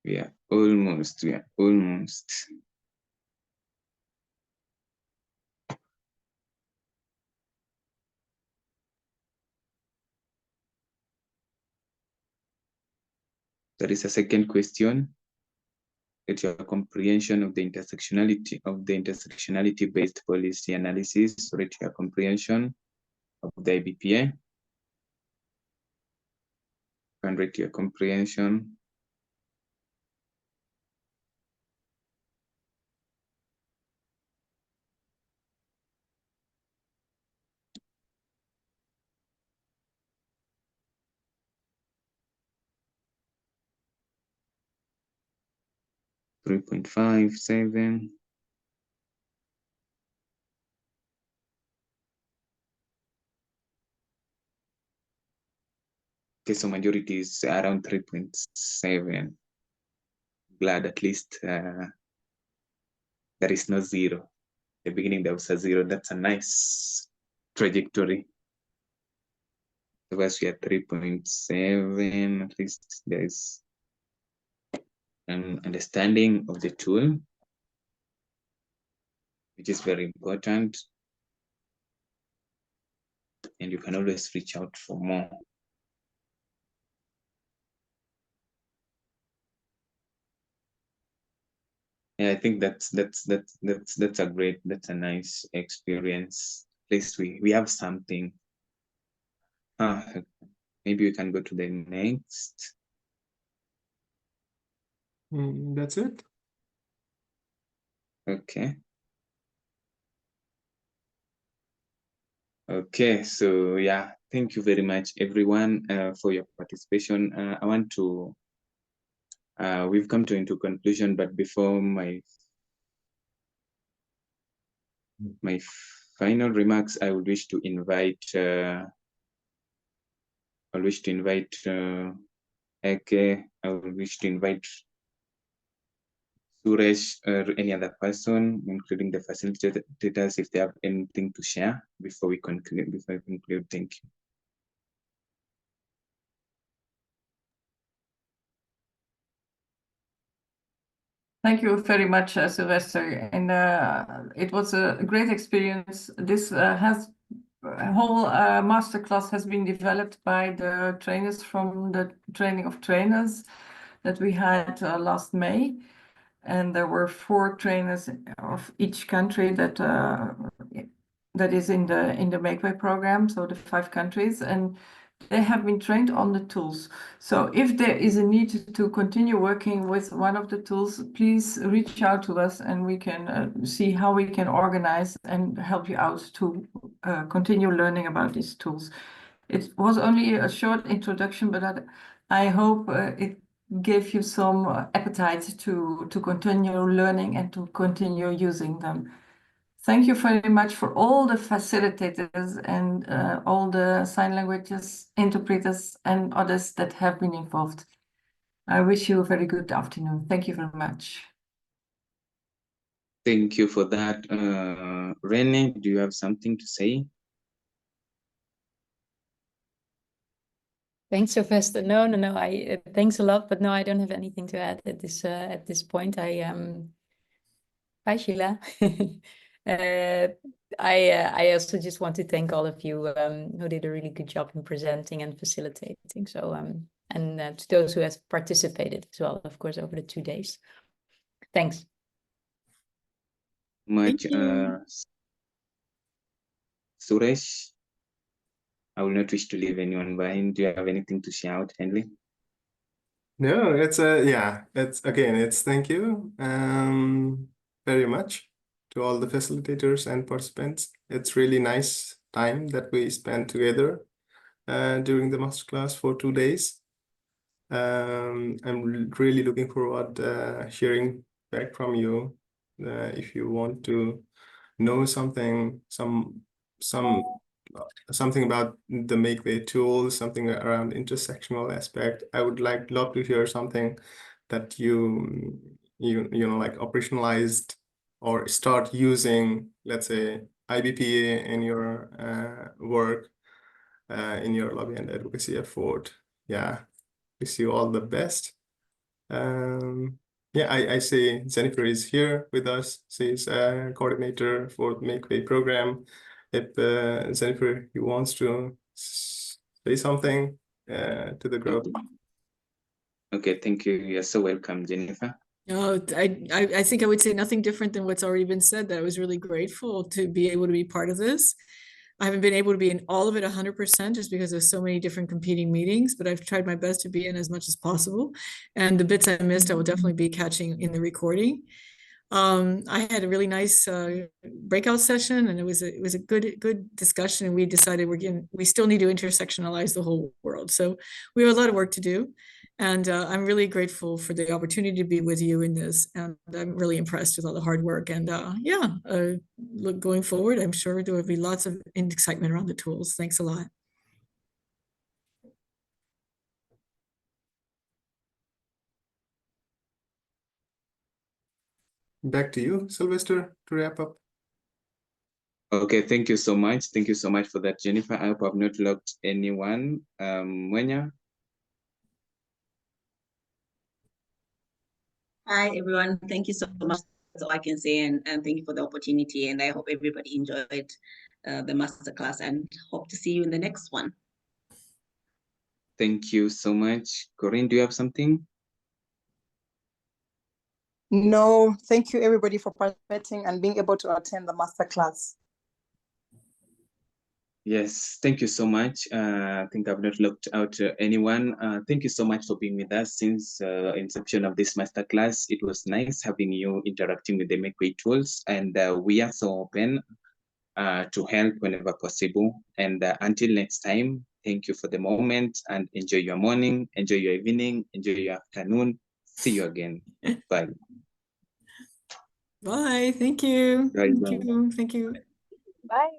We are almost. There is a second question. At your comprehension of the intersectionality-based policy analysis, rate your comprehension of the IBPA. And rate your comprehension. .57. Okay, so majority is around 3.7. Glad at least there is no 0. At the beginning there was a 0. That's a nice trajectory. Otherwise we are 3.7. At least there is an understanding of the tool, which is very important. And you can always reach out for more. Yeah, I think that's a nice experience. At least we have something. Maybe we can go to the next. That's it. Okay. Okay, so yeah, thank you very much, everyone, for your participation. I want to, we've come into conclusion, but before my final remarks, I would wish to invite, Eke, I would wish to invite Suresh or any other person, including the facilitators, if they have anything to share before we conclude. Thank you. Thank you very much, Sylvester. And it was a great experience. This has whole masterclass has been developed by the trainers from the training of trainers that we had last May. And there were 4 trainers of each country that is in the Makeway program, so the 5 countries, and they have been trained on the tools. So if there is a need to continue working with one of the tools, please reach out to us and we can see how we can organize and help you out to continue learning about these tools. It was only a short introduction, but I hope it gave you some appetite to continue learning and to continue using them. Thank you very much for all the facilitators and all the sign languages, interpreters and others that have been involved. I wish you a very good afternoon. Thank you very much. Thank you for that. Rene, do you have something to say? Thanks, Sylvester. No. Thanks a lot, but no, I don't have anything to add at this point. Hi, Sheila. I also just want to thank all of you who did a really good job in presenting and facilitating. So and to those who have participated as well, of course, over the 2 days. Thanks. Much, Suresh. I will not wish to leave anyone behind. Do you have anything to shout, Henry? No, it's thank you very much to all the facilitators and participants. It's really nice time that we spent together during the masterclass for 2 days. I'm really looking forward hearing back from you if you want to know something about the Makeway tool, something around intersectional aspect. I would love to hear something that you know, like operationalized or start using, let's say, IBPA in your work, in your lobby and advocacy effort. Yeah, wish you all the best. Yeah, I see Jennifer is here with us. She's a coordinator for the Makeway program. If Jennifer, you wants to say something to the group. Okay, thank you. You're so welcome, Jennifer. Oh, I think I would say nothing different than what's already been said, that I was really grateful to be able to be part of this. I haven't been able to be in all of it 100% just because there's so many different competing meetings, but I've tried my best to be in as much as possible. And the bits I missed, I will definitely be catching in the recording. I had a really nice breakout session, and it was a good discussion. And we decided we still need to intersectionalize the whole world. So we have a lot of work to do. And I'm really grateful for the opportunity to be with you in this. And I'm really impressed with all the hard work. And going forward, I'm sure there will be lots of excitement around the tools. Thanks a lot. Back to you, Sylvester, to wrap up. Okay, thank you so much. Thank you so much for that, Jennifer. I hope I've not locked anyone. Mwenya? Hi, everyone. Thank you so much. That's all I can say. And thank you for the opportunity. And I hope everybody enjoyed the masterclass and hope to see you in the next one. Thank you so much. Corinne, do you have something? No, thank you everybody for participating and being able to attend the masterclass. Yes, thank you so much. I think I've not looked out anyone. Thank you so much for being with us since inception of this masterclass. It was nice having you interacting with the Makeway tools, and we are so open to help whenever possible. And until next time, thank you for the moment and enjoy your morning, enjoy your evening, enjoy your afternoon. See you again. Bye. Bye. Thank you. Bye. Thank you. Thank you. Bye.